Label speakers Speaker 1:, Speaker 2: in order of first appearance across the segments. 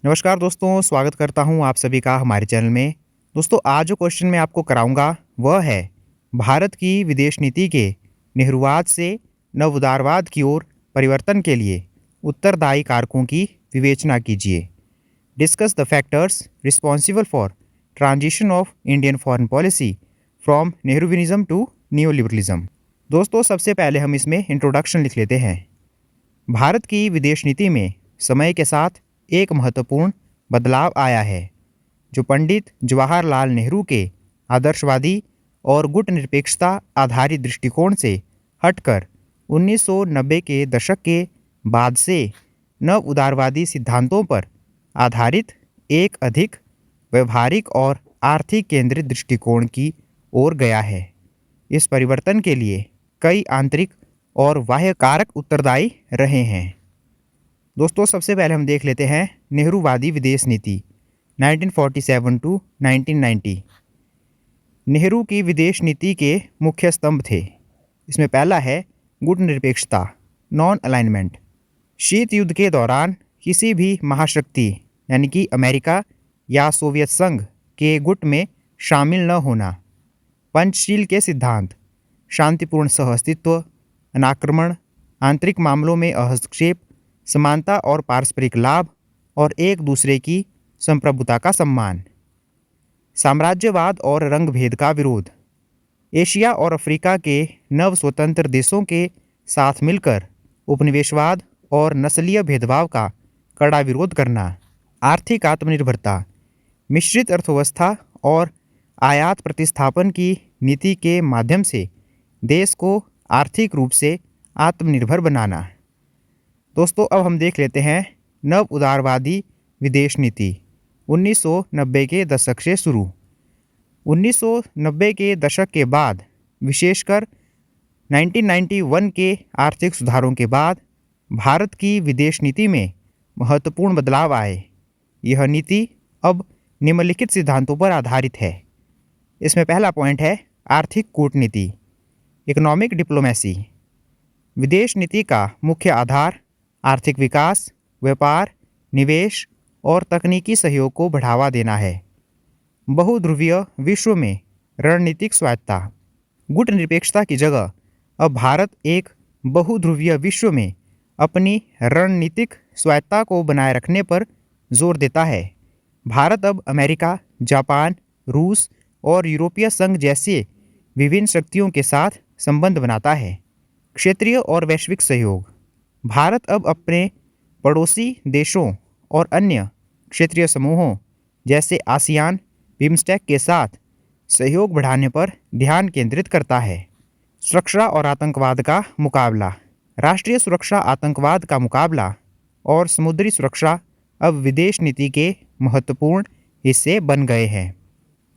Speaker 1: नमस्कार दोस्तों, स्वागत करता हूं आप सभी का हमारे चैनल में। दोस्तों, आज जो क्वेश्चन मैं आपको कराऊंगा वह है भारत की विदेश नीति के नेहरूवाद से नव उदारवाद की ओर परिवर्तन के लिए उत्तरदायी कारकों की विवेचना कीजिए। Discuss the factors responsible for transition of Indian foreign policy from Nehruvianism to neoliberalism. दोस्तों, सबसे पहले हम इसमें इंट्रोडक्शन लिख लेते हैं। भारत की विदेश नीति में समय के साथ एक महत्वपूर्ण बदलाव आया है, जो पंडित जवाहरलाल नेहरू के आदर्शवादी और गुटनिरपेक्षता आधारित दृष्टिकोण से हटकर 1990 के दशक के बाद से नव उदारवादी सिद्धांतों पर आधारित एक अधिक व्यवहारिक और आर्थिक केंद्रित दृष्टिकोण की ओर गया है। इस परिवर्तन के लिए कई आंतरिक और बाह्य कारक उत्तरदायी रहे हैं। दोस्तों, सबसे पहले हम देख लेते हैं नेहरूवादी विदेश नीति 1947 टू 1990। नेहरू की विदेश नीति के मुख्य स्तंभ थे। इसमें पहला है गुटनिरपेक्षता, नॉन अलाइनमेंट। शीत युद्ध के दौरान किसी भी महाशक्ति यानी कि अमेरिका या सोवियत संघ के गुट में शामिल न होना। पंचशील के सिद्धांत, शांतिपूर्ण सहअस्तित्व, अनाक्रमण, आंतरिक मामलों में हस्तक्षेप, समानता और पारस्परिक लाभ, और एक दूसरे की संप्रभुता का सम्मान। साम्राज्यवाद और रंगभेद का विरोध, एशिया और अफ्रीका के नव स्वतंत्र देशों के साथ मिलकर उपनिवेशवाद और नस्लीय भेदभाव का कड़ा विरोध करना। आर्थिक आत्मनिर्भरता, मिश्रित अर्थव्यवस्था और आयात प्रतिस्थापन की नीति के माध्यम से देश को आर्थिक रूप से आत्मनिर्भर बनाना। दोस्तों, अब हम देख लेते हैं नव उदारवादी विदेश नीति 1990 के दशक से शुरू। 1990 के दशक के बाद, विशेषकर 1991 के आर्थिक सुधारों के बाद, भारत की विदेश नीति में महत्वपूर्ण बदलाव आए। यह नीति अब निम्नलिखित सिद्धांतों पर आधारित है। इसमें पहला पॉइंट है आर्थिक कूटनीति, इकोनॉमिक डिप्लोमेसी। विदेश नीति का मुख्य आधार आर्थिक विकास, व्यापार, निवेश और तकनीकी सहयोग को बढ़ावा देना है। बहुध्रुवीय विश्व में रणनीतिक स्वायत्ता, गुटनिरपेक्षता की जगह अब भारत एक बहुध्रुवीय विश्व में अपनी रणनीतिक स्वायत्ता को बनाए रखने पर जोर देता है। भारत अब अमेरिका, जापान, रूस और यूरोपीय संघ जैसे विभिन्न शक्तियों के साथ संबंध बनाता है। क्षेत्रीय और वैश्विक सहयोग, भारत अब अपने पड़ोसी देशों और अन्य क्षेत्रीय समूहों जैसे आसियान, बिम्स्टेक के साथ सहयोग बढ़ाने पर ध्यान केंद्रित करता है। सुरक्षा और आतंकवाद का मुकाबला, राष्ट्रीय सुरक्षा, आतंकवाद का मुकाबला और समुद्री सुरक्षा अब विदेश नीति के महत्वपूर्ण हिस्से बन गए हैं।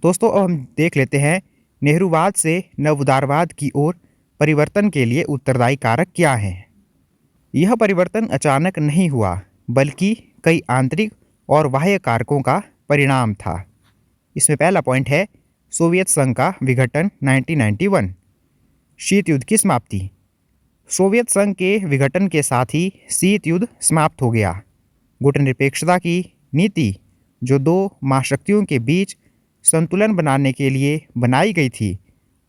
Speaker 1: दोस्तों, अब हम देख लेते हैं नेहरूवाद से नव उदारवाद की ओर परिवर्तन के लिए उत्तरदायी कारक क्या हैं। यह परिवर्तन अचानक नहीं हुआ, बल्कि कई आंतरिक और बाह्य कारकों का परिणाम था। इसमें पहला पॉइंट है सोवियत संघ का विघटन 1991। शीत युद्ध की समाप्ति, सोवियत संघ के विघटन के साथ ही शीत युद्ध समाप्त हो गया। गुटनिरपेक्षता की नीति, जो दो महाशक्तियों के बीच संतुलन बनाने के लिए बनाई गई थी,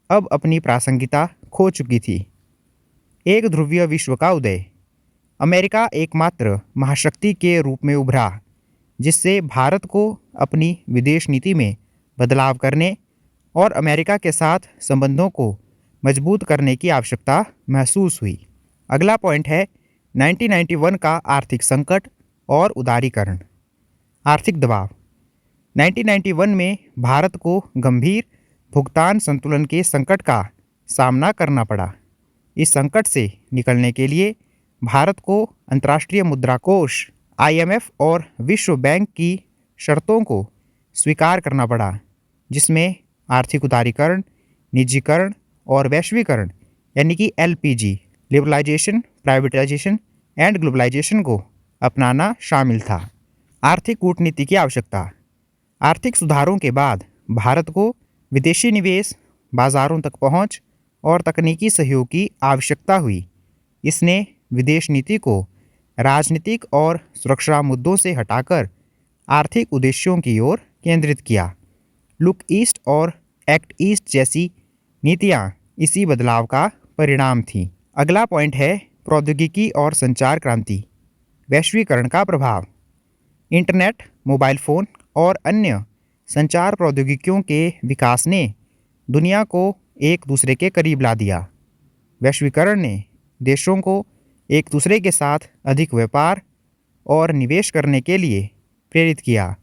Speaker 1: अब अपनी प्रासंगिकता खो चुकी थी। एक ध्रुवीय विश्व का उदय, अमेरिका एकमात्र महाशक्ति के रूप में उभरा, जिससे भारत को अपनी विदेश नीति में बदलाव करने और अमेरिका के साथ संबंधों को मजबूत करने की आवश्यकता महसूस हुई। अगला पॉइंट है 1991 का आर्थिक संकट और उदारीकरण। आर्थिक दबाव, 1991 में भारत को गंभीर भुगतान संतुलन के संकट का सामना करना पड़ा। इस संकट से निकलने के लिए भारत को अंतर्राष्ट्रीय मुद्रा कोष IMF और विश्व बैंक की शर्तों को स्वीकार करना पड़ा, जिसमें आर्थिक उदारीकरण, निजीकरण और वैश्वीकरण यानी कि LPG liberalisation, privatisation and globalisation को अपनाना शामिल था। आर्थिक कूटनीति की आवश्यकता, आर्थिक सुधारों के बाद भारत को विदेशी निवेश, बाजारों तक पहुंच और तकनीकी सहयोग की आवश्यकता हुई। इसने विदेश नीति को राजनीतिक और सुरक्षा मुद्दों से हटाकर आर्थिक उद्देश्यों की ओर केंद्रित किया। लुक ईस्ट और एक्ट ईस्ट जैसी नीतियाँ इसी बदलाव का परिणाम थीं। अगला पॉइंट है प्रौद्योगिकी और संचार क्रांति, वैश्वीकरण का प्रभाव। इंटरनेट, मोबाइल फ़ोन और अन्य संचार प्रौद्योगिकियों के विकास ने दुनिया को एक दूसरे के करीब ला दिया। वैश्वीकरण ने देशों को एक दूसरे के साथ अधिक व्यापार और निवेश करने के लिए प्रेरित किया,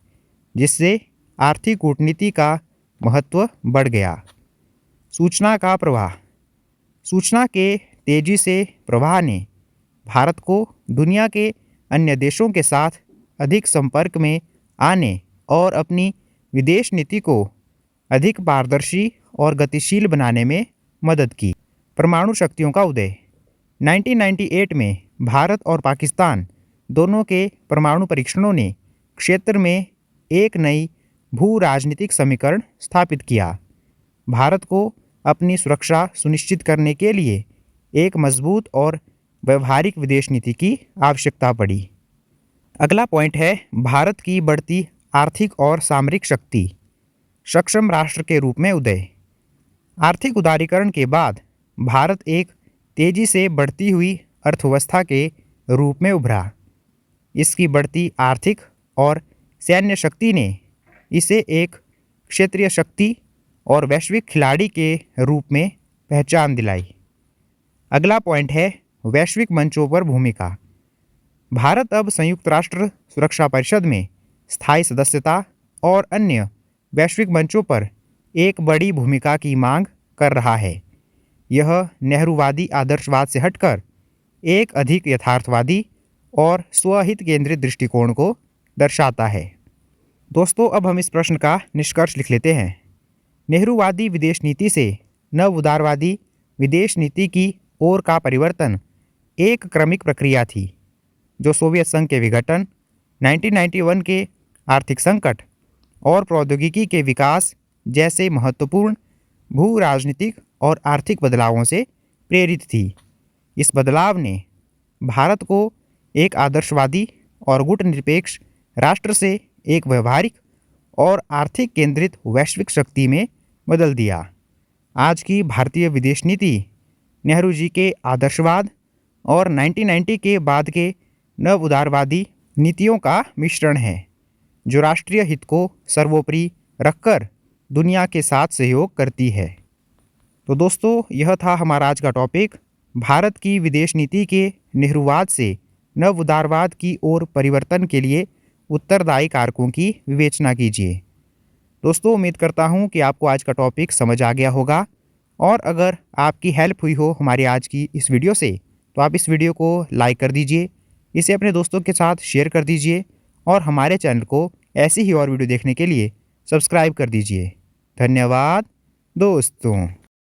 Speaker 1: जिससे आर्थिक कूटनीति का महत्व बढ़ गया। सूचना का प्रवाह। सूचना के तेजी से प्रवाह ने भारत को दुनिया के अन्य देशों के साथ अधिक संपर्क में आने और अपनी विदेश नीति को अधिक पारदर्शी और गतिशील बनाने में मदद की। परमाणु शक्तियों का उदय। 1998 में भारत और पाकिस्तान दोनों के परमाणु परीक्षणों ने क्षेत्र में एक नई भू राजनीतिक समीकरण स्थापित किया। भारत को अपनी सुरक्षा सुनिश्चित करने के लिए एक मजबूत और व्यवहारिक विदेश नीति की आवश्यकता पड़ी। अगला पॉइंट है भारत की बढ़ती आर्थिक और सामरिक शक्ति, सक्षम राष्ट्र के रूप में उदय। आर्थिक उदारीकरण के बाद भारत एक तेजी से बढ़ती हुई अर्थव्यवस्था के रूप में उभरा। इसकी बढ़ती आर्थिक और सैन्य शक्ति ने इसे एक क्षेत्रीय शक्ति और वैश्विक खिलाड़ी के रूप में पहचान दिलाई। अगला पॉइंट है वैश्विक मंचों पर भूमिका। भारत अब संयुक्त राष्ट्र सुरक्षा परिषद में स्थायी सदस्यता और अन्य वैश्विक मंचों पर एक बड़ी भूमिका की मांग कर रहा है। यह नेहरूवादी आदर्शवाद से हटकर एक अधिक यथार्थवादी और स्वहित केंद्रित दृष्टिकोण को दर्शाता है। दोस्तों, अब हम इस प्रश्न का निष्कर्ष लिख लेते हैं। नेहरूवादी विदेश नीति से नव उदारवादी विदेश नीति की ओर का परिवर्तन एक क्रमिक प्रक्रिया थी, जो सोवियत संघ के विघटन, 1991 के आर्थिक संकट और प्रौद्योगिकी के विकास जैसे महत्वपूर्ण भू राजनीतिक और आर्थिक बदलावों से प्रेरित थी। इस बदलाव ने भारत को एक आदर्शवादी और गुटनिरपेक्ष राष्ट्र से एक व्यवहारिक और आर्थिक केंद्रित वैश्विक शक्ति में बदल दिया। आज की भारतीय विदेश नीति नेहरू जी के आदर्शवाद और 1990 के बाद के नव उदारवादी नीतियों का मिश्रण है, जो राष्ट्रीय हित को सर्वोपरि रखकर दुनिया के साथ सहयोग करती है। तो दोस्तों, यह था हमारा आज का टॉपिक। भारत की विदेश नीति के नेहरूवाद से नव उदारवाद की ओर परिवर्तन के लिए उत्तरदायी कारकों की विवेचना कीजिए। दोस्तों, उम्मीद करता हूँ कि आपको आज का टॉपिक समझ आ गया होगा, और अगर आपकी हेल्प हुई हो हमारी आज की इस वीडियो से, तो आप इस वीडियो को लाइक कर दीजिए, इसे अपने दोस्तों के साथ शेयर कर दीजिए, और हमारे चैनल को ऐसी ही और वीडियो देखने के लिए सब्सक्राइब कर दीजिए। धन्यवाद दोस्तों।